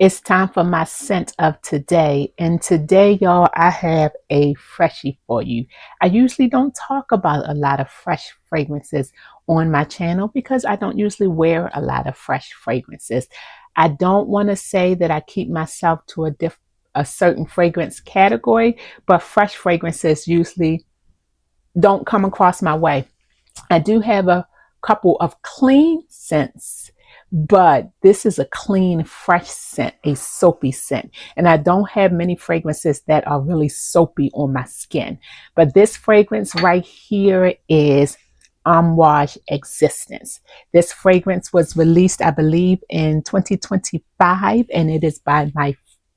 It's time for my scent of today. And today, y'all, I have a freshie for you. I usually don't talk about a lot of fresh fragrances on my channel because I don't usually wear a lot of fresh fragrances. I don't want to say that I keep myself to a certain fragrance category, but fresh fragrances usually don't come across my way. I do have a couple of clean scents, but this is a clean, fresh scent, a soapy scent. And I don't have many fragrances that are really soapy on my skin. But this fragrance right here is Amouage Existence. This fragrance was released, I believe, in 2025, and it is by my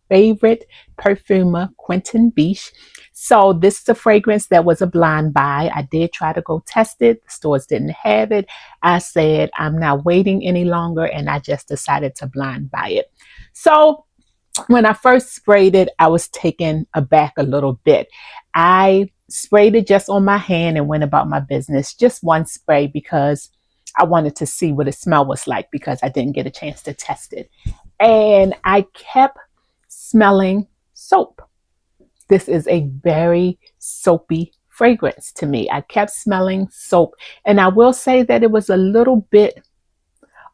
favorite perfumer, Quinten Bisch. So this is a fragrance that was a blind buy. I did try to go test it. The stores didn't have it. I said, I'm not waiting any longer, and I just decided to blind buy it. So when I first sprayed it, I was taken aback a little bit. I sprayed it just on my hand and went about my business. Just one spray because I wanted to see what the smell was like because I didn't get a chance to test it. And I kept smelling soap. This is a very soapy fragrance to me. I kept smelling soap, and I will say that it was a little bit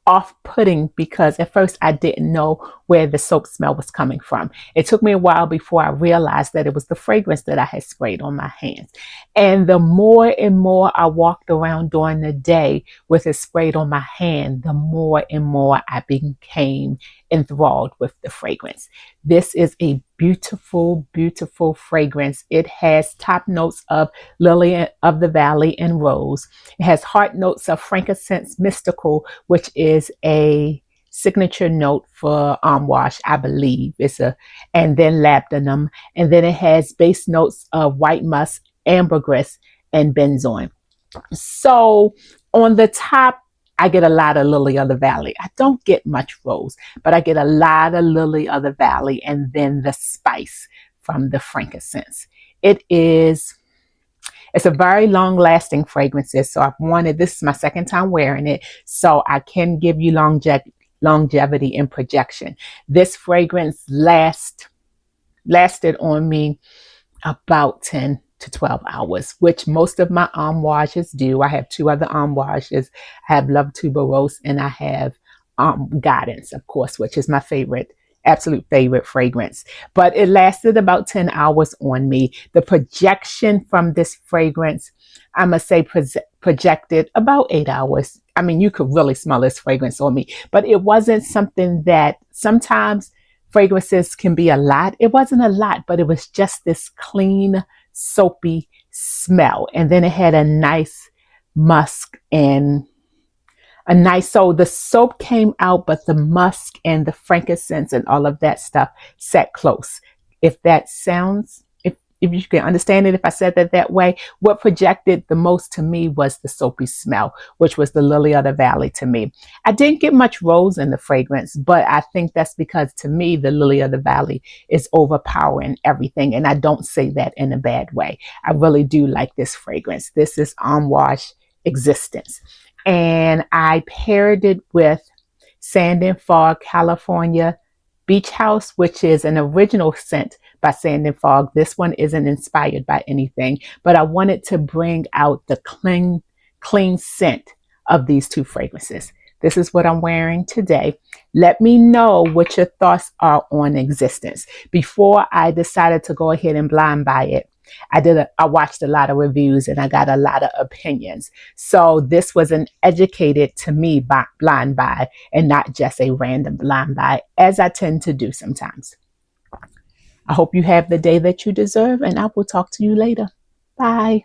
off-putting because at first I didn't know where the soap smell was coming from. It took me a while before I realized that it was the fragrance that I had sprayed on my hands. And the more and more I walked around during the day with it sprayed on my hand, the more and more I became enthralled with the fragrance. This is a beautiful, beautiful fragrance. It has top notes of lily of the valley and rose. It has heart notes of frankincense mystical, which is a signature note for Amouage, I believe. And then labdanum, and then it has base notes of white musk, ambergris, and benzoin. So on the top, I get a lot of lily of the valley. I don't get much rose, but I get a lot of lily of the valley, and then the spice from the frankincense. It's a very long lasting fragrance. So this is my second time wearing it, so I can give you longevity and projection. This fragrance lasted on me about 10 to 12 hours, which most of my Amouages do. I have two other Amouages. I have Love Tuberose, and I have Guidance, of course, which is my absolute favorite fragrance. But it lasted about 10 hours on me. The projection from this fragrance, I must say, projected about 8 hours. I mean, you could really smell this fragrance on me, but it wasn't something that sometimes fragrances can be a lot. It wasn't a lot, but it was just this clean, soapy smell. And then it had a nice musk and so the soap came out, but the musk and the frankincense and all of that stuff sat close. If you can understand it, if I said that way, what projected the most to me was the soapy smell, which was the lily of the valley to me. I didn't get much rose in the fragrance, but I think that's because to me, the lily of the valley is overpowering everything. And I don't say that in a bad way. I really do like this fragrance. This is Amouage Existence. And I paired it with Sand and Fog California Beach House, which is an original scent by Sand and Fog. This one isn't inspired by anything, but I wanted to bring out the clean scent of these two fragrances. This is what I'm wearing today. Let me know what your thoughts are on Existence. Before I decided to go ahead and blind buy it, I watched a lot of reviews and I got a lot of opinions. So this was an educated to me blind buy and not just a random blind buy, as I tend to do sometimes. I hope you have the day that you deserve, and I will talk to you later. Bye.